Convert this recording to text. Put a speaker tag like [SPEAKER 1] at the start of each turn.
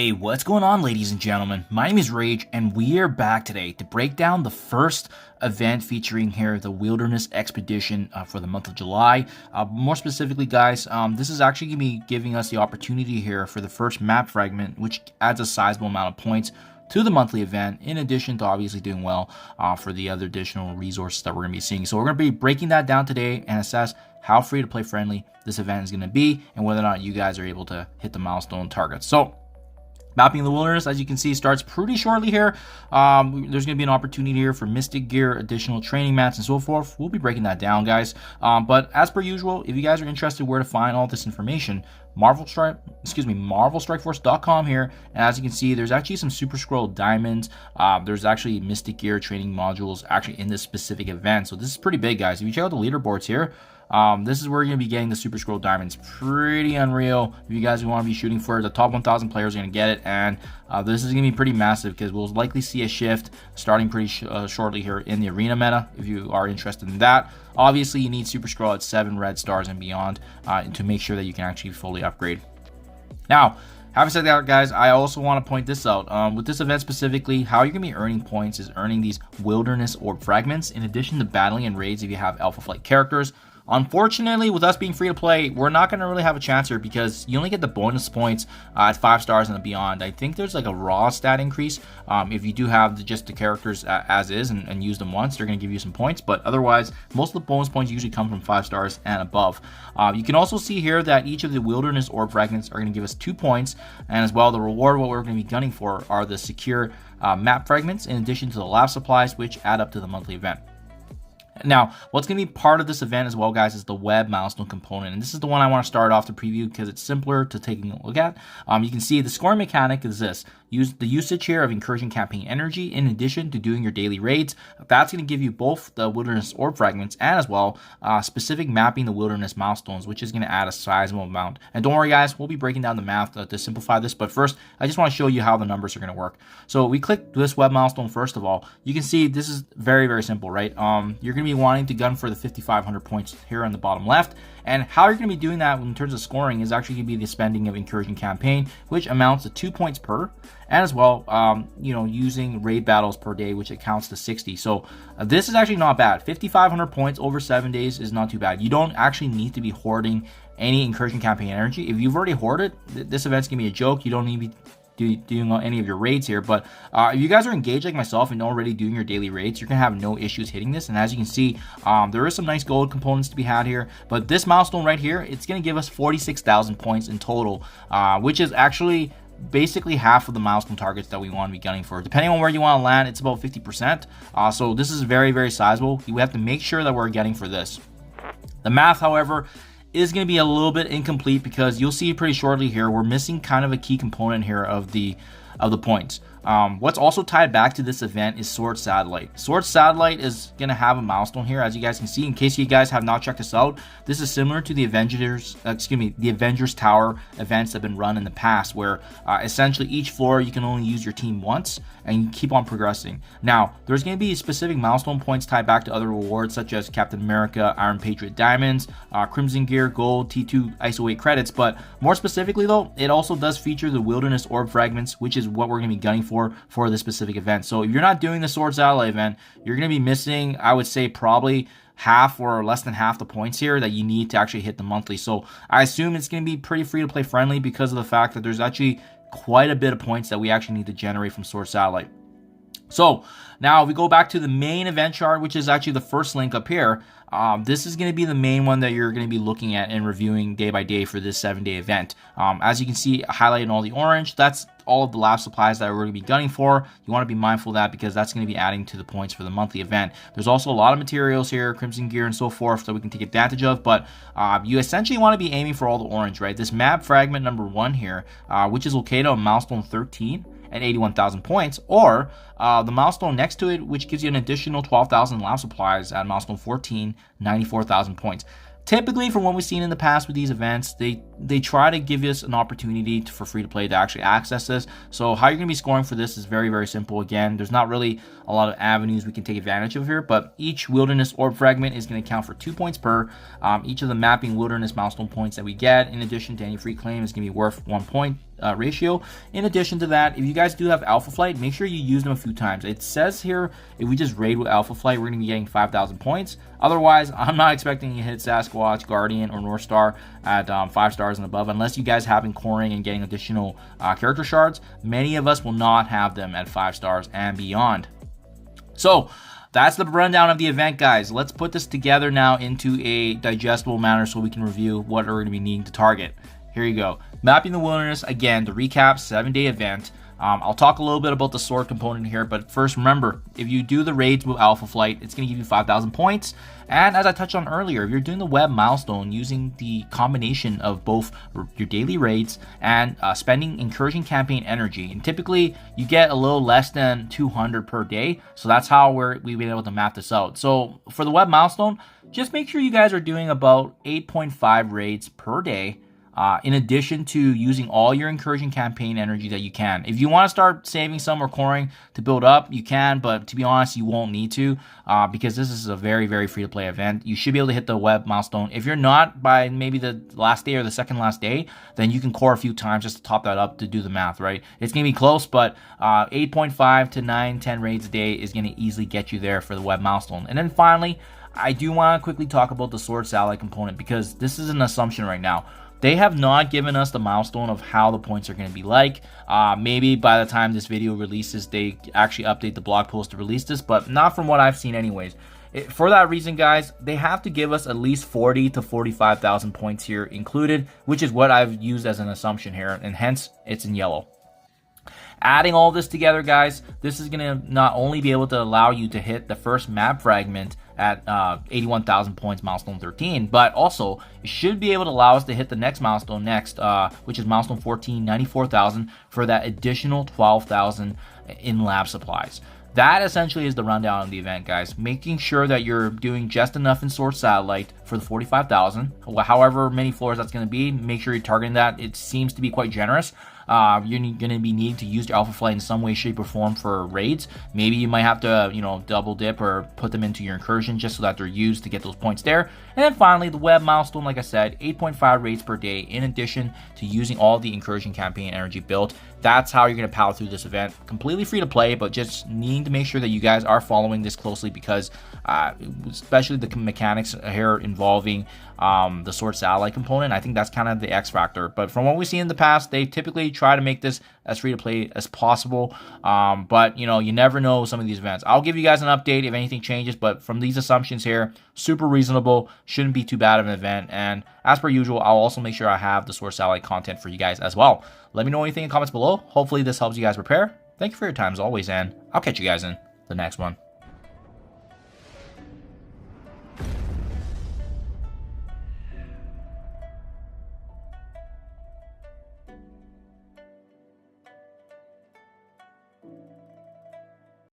[SPEAKER 1] Hey, what's going on, ladies and gentlemen? My name is Rayge, and we are back today to break down the first event featuring here the Wilderness Expedition for the month of July. More specifically, guys, this is actually going to be giving us the opportunity here for the first map fragment, which adds a sizable amount of points to the monthly event, in addition to obviously doing well for the other additional resources that we're going to be seeing. So we're going to be breaking that down today and assess how free to play friendly this event is going to be and whether or not you guys are able to hit the milestone targets. So mapping the wilderness, as you can see, starts pretty shortly here. There's going to be an opportunity here for mystic gear, additional training mats, and so forth. We'll be breaking that down, guys. But as per usual, if you guys are interested where to find all this information, MarvelStrikeForce.com here. And as you can see, there's actually some Super Scroll diamonds. There's actually mystic gear training modules actually in this specific event. So this is pretty big, guys. If you check out the leaderboards here, this is where you're going to be getting the Super Scroll Diamonds. Pretty unreal. If you guys want to be shooting for it, the top 1,000 players are going to get it. And this is going to be pretty massive because we'll likely see a shift starting pretty shortly here in the arena meta if you are interested in that. Obviously, you need Super Scroll at 7 red stars and beyond to make sure that you can actually fully upgrade. Now, having said that, guys, I also want to point this out. With this event specifically, how you're going to be earning points is earning these Wilderness Orb Fragments in addition to battling in raids if you have Alpha Flight characters. Unfortunately, with us being free to play, we're not going to really have a chance here because you only get the bonus points at 5 stars and beyond. I think there's like a raw stat increase. If you do have just the characters as is and use them once, they're going to give you some points. But otherwise, most of the bonus points usually come from 5 stars and above. You can also see here that each of the Wilderness Orb Fragments are going to give us 2 points. And as well, the reward, what we're going to be gunning for are the secure map fragments in addition to the lab supplies, which add up to the monthly event. Now, what's going to be part of this event as well, guys, is the web milestone component. And this is the one I want to start off the preview because it's simpler to taking a look at. You can see the scoring mechanic is this. Use the usage here of Incursion Campaign Energy in addition to doing your daily raids. That's going to give you both the Wilderness Orb Fragments and as well specific mapping the Wilderness Milestones, which is going to add a sizable amount. And don't worry, guys, we'll be breaking down the math to simplify this. But first, I just want to show you how the numbers are going to work. So we click this web milestone first of all. You can see this is very, very simple, right? You're going to be wanting to gun for the 5,500 points here on the bottom left. And how you're going to be doing that in terms of scoring is actually going to be the spending of Incursion Campaign, which amounts to 2 points per, and as well, using raid battles per day, which accounts to 60. So this is actually not bad. 5,500 points over 7 days is not too bad. You don't actually need to be hoarding any Incursion Campaign energy. If you've already hoarded, this event's going to be a joke. You don't need to be doing any of your raids here. But if you guys are engaged like myself and already doing your daily raids, you're gonna have no issues hitting this. And as you can see, there is some nice gold components to be had here, but this milestone right here, it's gonna give us 46,000 points in total, which is actually basically half of the milestone targets that we want to be gunning for. Depending on where you want to land, it's about 50%. So this is very, very sizable. We have to make sure that we're getting for this. The math, however, is going to be a little bit incomplete because you'll see pretty shortly here we're missing kind of a key component here of the points. What's also tied back to this event is Sword Satellite. Sword Satellite is going to have a milestone here, as you guys can see. In case you guys have not checked this out, this is similar to the Avengers Tower events that have been run in the past, where essentially each floor you can only use your team once and you keep on progressing. Now, there's going to be specific milestone points tied back to other rewards such as Captain America, Iron Patriot Diamonds, Crimson Gear, Gold, T2 ISO 8 credits, but more specifically though, it also does feature the Wilderness Orb Fragments, which is what we're going to be gunning for this specific event. So if you're not doing the Sword Satellite event, you're going to be missing, I would say, probably half or less than half the points here that you need to actually hit the monthly. So I assume it's going to be pretty free to play friendly because of the fact that there's actually quite a bit of points that we actually need to generate from Sword Satellite. So now if we go back to the main event chart, which is actually the first link up here, this is going to be the main one that you're going to be looking at and reviewing day by day for this 7-day event. As you can see, highlighted in all the orange, that's all of the lab supplies that we're going to be gunning for. You want to be mindful of that because that's going to be adding to the points for the monthly event. There's also a lot of materials here, Crimson Gear and so forth, that we can take advantage of, but you essentially want to be aiming for all the orange, right? This map fragment number 1 here, which is located on milestone 13 and 81,000 points, or the milestone next to it, which gives you an additional 12,000 lab supplies at milestone 14, 94,000 points. Typically, from what we've seen in the past with these events, they try to give us an opportunity for free to play to actually access this. So how you're going to be scoring for this is very, very simple. Again, there's not really a lot of avenues we can take advantage of here, but each Wilderness Orb Fragment is going to count for 2 points per. Each of the mapping Wilderness milestone points that we get, in addition to any free claim, is going to be worth 1 point ratio. In addition to that, if you guys do have Alpha Flight, make sure you use them a few times. It says here, if we just raid with Alpha Flight, we're going to be getting 5,000 points. Otherwise, I'm not expecting you to hit Sasquatch, Guardian, or North Star at 5 stars and above, unless you guys have been coring and getting additional character shards. Many of us will not have them at 5 stars and beyond. So that's the rundown of the event, guys. Let's put this together now into a digestible manner so we can review what we're going to be needing to target. Here you go. Mapping the Wilderness, again, to recap, 7-day event. I'll talk a little bit about the sword component here, but first remember, if you do the raids with Alpha Flight, it's going to give you 5,000 points. And as I touched on earlier, if you're doing the web milestone using the combination of both your daily raids and spending incursion campaign energy, and typically you get a little less than 200 per day, so that's how we've been able to map this out. So for the web milestone, just make sure you guys are doing about 8.5 raids per day. In addition to using all your incursion campaign energy that you can. If you want to start saving some or coring to build up, you can, but to be honest, you won't need to because this is a very, very free-to-play event. You should be able to hit the web milestone. If you're not by maybe the last day or the second last day, then you can core a few times just to top that up to do the math, right? It's going to be close, but 8.5 to 9, 10 raids a day is going to easily get you there for the web milestone. And then finally, I do want to quickly talk about the sword satellite component because this is an assumption right now. They have not given us the milestone of how the points are going to be like. Maybe by the time this video releases, they actually update the blog post to release this, but not from what I've seen anyways. For that reason, guys, they have to give us at least 40 to 45,000 points here included, which is what I've used as an assumption here, and hence it's in yellow. Adding all this together, guys, this is going to not only be able to allow you to hit the first map fragment at 81,000 points, milestone 13, but also it should be able to allow us to hit the next milestone which is milestone 14, 94,000 for that additional 12,000 in lab supplies. That essentially is the rundown of the event, guys. Making sure that you're doing just enough in Sword Satellite for the 45,000. However many floors that's going to be, make sure you're targeting that. It seems to be quite generous. You're going to be needing to use your Alpha Flight in some way, shape, or form for raids. Maybe you might have to, double dip or put them into your incursion just so that they're used to get those points there. And then finally, the web milestone, like I said, 8.5 raids per day in addition to using all the incursion campaign energy built. That's how you're going to power through this event. Completely free to play, but just needing to make sure that you guys are following this closely because especially the mechanics here involving the Sword Satellite component, I think that's kind of the X factor. But from what we've seen in the past, they typically try to make this as free to play as possible. But you never know some of these events. I'll give you guys an update if anything changes, but from these assumptions here, super reasonable, shouldn't be too bad of an event. And as per usual, I'll also make sure I have the Sword Satellite content for you guys as well. Let me know anything in the comments below. Hopefully this helps you guys prepare. Thank you for your time as always, and I'll catch you guys in the next one.